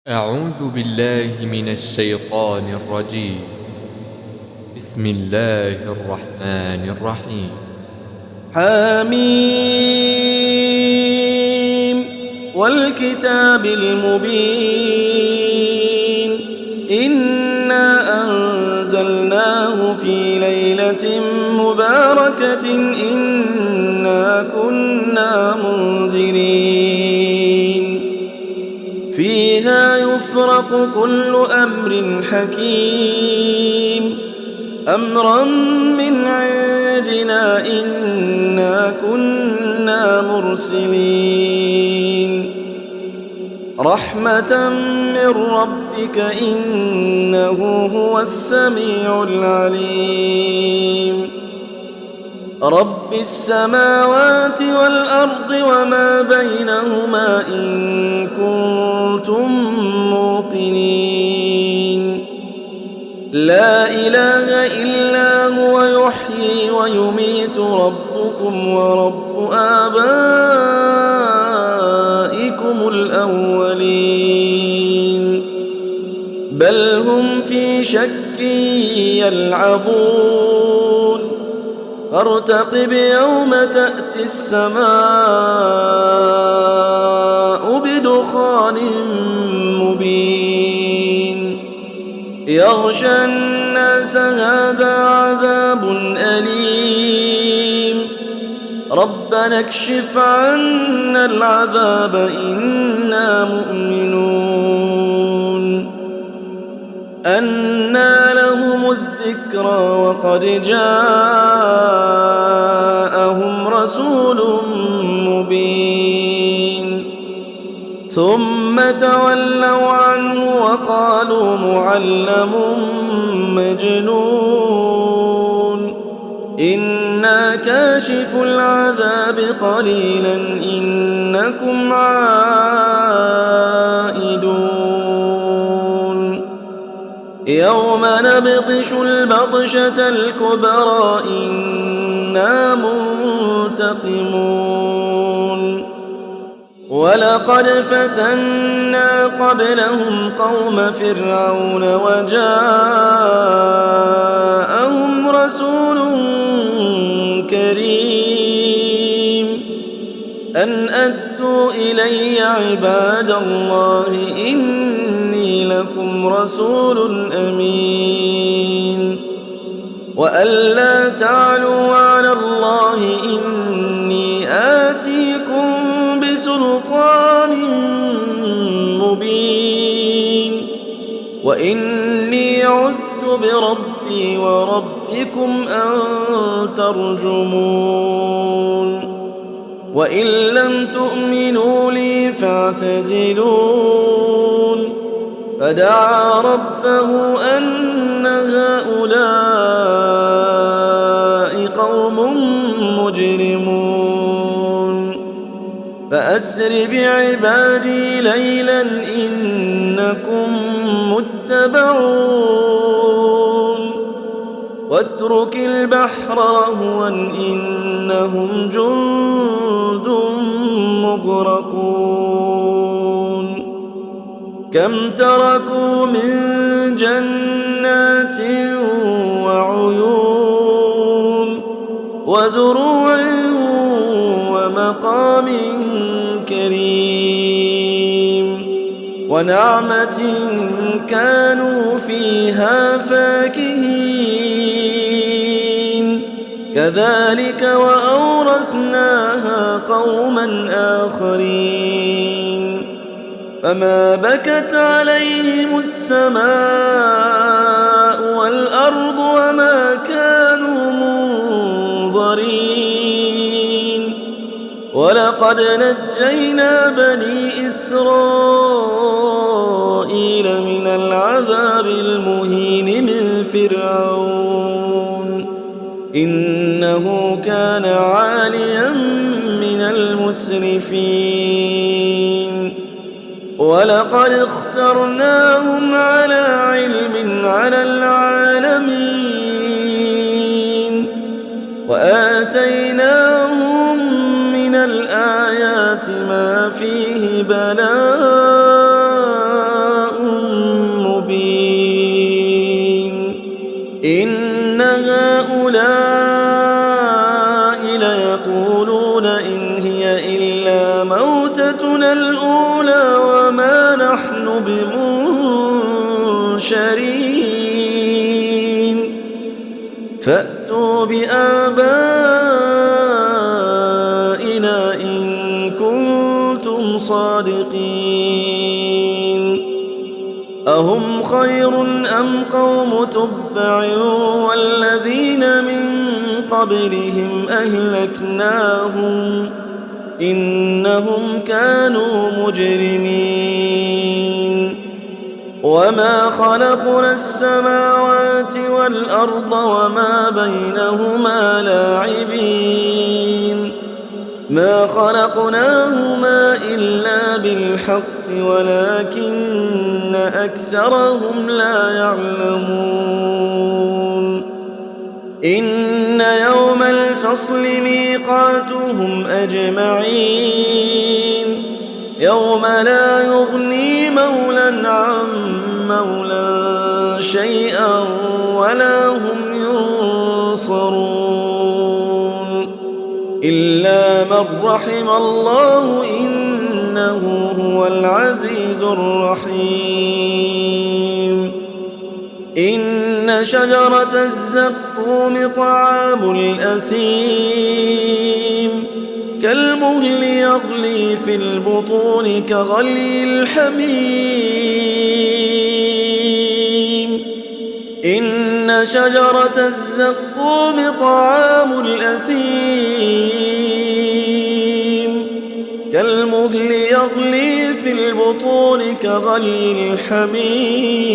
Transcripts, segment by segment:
أعوذ بالله من الشيطان الرجيم. بسم الله الرحمن الرحيم. حميم والكتاب المبين إنا أنزلناه في ليلة مباركة إنا كنا منذرين فيها يفرق كل أمر حكيم أمرا من عندنا إنا كنا مرسلين رحمة من ربك إنه هو السميع العليم رب السماوات والأرض وما بينهما إن كنتم موقنين لا إله إلا هو يحيي ويميت ربكم ورب آبائكم الأولين بل هم في شك يلعبون فارتقب يوم تأتي السماء بدخان مبين يغشى الناس هذا عذاب أليم ربنا اكشف عنا العذاب إنا مؤمنون أنى لهم الذكرى وقد جاءهم رسول مبين ثم تولوا عنه وقالوا معلم مجنون إنا كاشف العذاب قليلا إنكم عائدون يوم نبطش البطشة الكبرى إنا منتقمون ولقد فتنا قبلهم قوم فرعون وجاءهم رسول كريم أن أدوا إلي عباد الله إني لكم رسول أمين وألا تعلوا على الله إني آتيكم بسلطان مبين وإني عذت بربي وربكم أن ترجمون وإن لم تؤمنوا لي فاعتزلون فدعا ربه أن هؤلاء قوم مجرمون فأسر بعبادي ليلا إنكم متبعون واترك البحر رهوا إنهم جند مغرقون كم تركوا من جنات وعيون وزروع ومقام كريم ونعمة كانوا فيها فاكهين كذلك وأورثناها قوما آخرين فما بكت عليهم السماء والأرض وما كانوا منظرين ولقد نجينا بني إسرائيل من العذاب المهين من فرعون إنه كان عاليا من المسرفين ولقد اخترناهم على علم على العالمين وآتيناهم من الآيات ما فيه بلاء بمنشرين فأتوا بآبائنا إن كنتم صادقين أهم خير أم قوم تبع والذين من قبلهم أهلكناهم إنهم كانوا مجرمين وما خلقنا السماوات والأرض وما بينهما لاعبين ما خلقناهما إلا بالحق ولكن أكثرهم لا يعلمون إن يوم الفصل ميقاتهم أجمعين يوم لا يغني مولى عن مولى شيئا ولا هم ينصرون إلا من رحم الله إنه هو العزيز الرحيم إن شجرة الزقوم طعام الأثيم كالمهل يغلي في البطون كغلي الحميم إن شجرة الزقوم طعام الأثيم كالمهل يغلي في البطون كغلي الحميم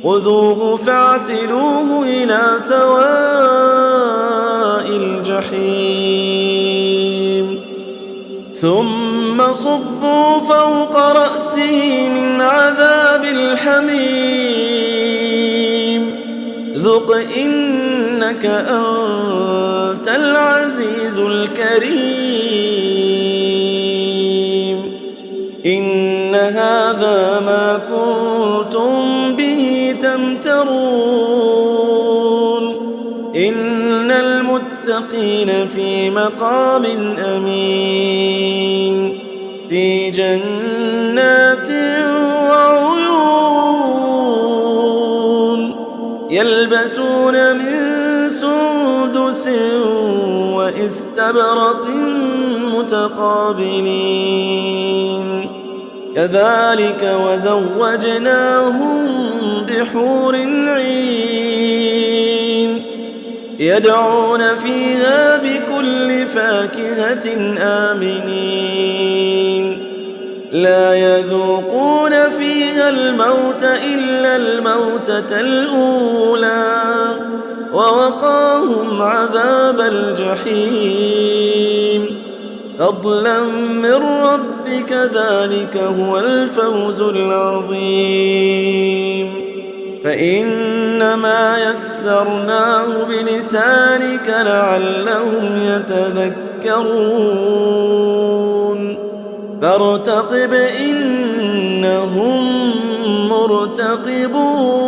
خذوه فاعتلوه إلى سواء الجحيم ثم صبوا فوق رأسه من عذاب الحميم ذق إنك أنت العزيز الكريم إن هذا ما كنتم به تمترون إن المتقين في مقام أمين في جنات وعيون يلبسون من سندس واستبرق متقابلين كذلك وزوجناهم بحور عين يدعون فيها بكل فاكهة آمنين لا يذوقون فيها الموت إلا الموتة الأولى ووقاهم عذاب الجحيم فضلا من ربك ذلك هو الفوز العظيم فإنما يسرناه بلسانك لعلهم يتذكرون فارتقب إنهم مرتقبون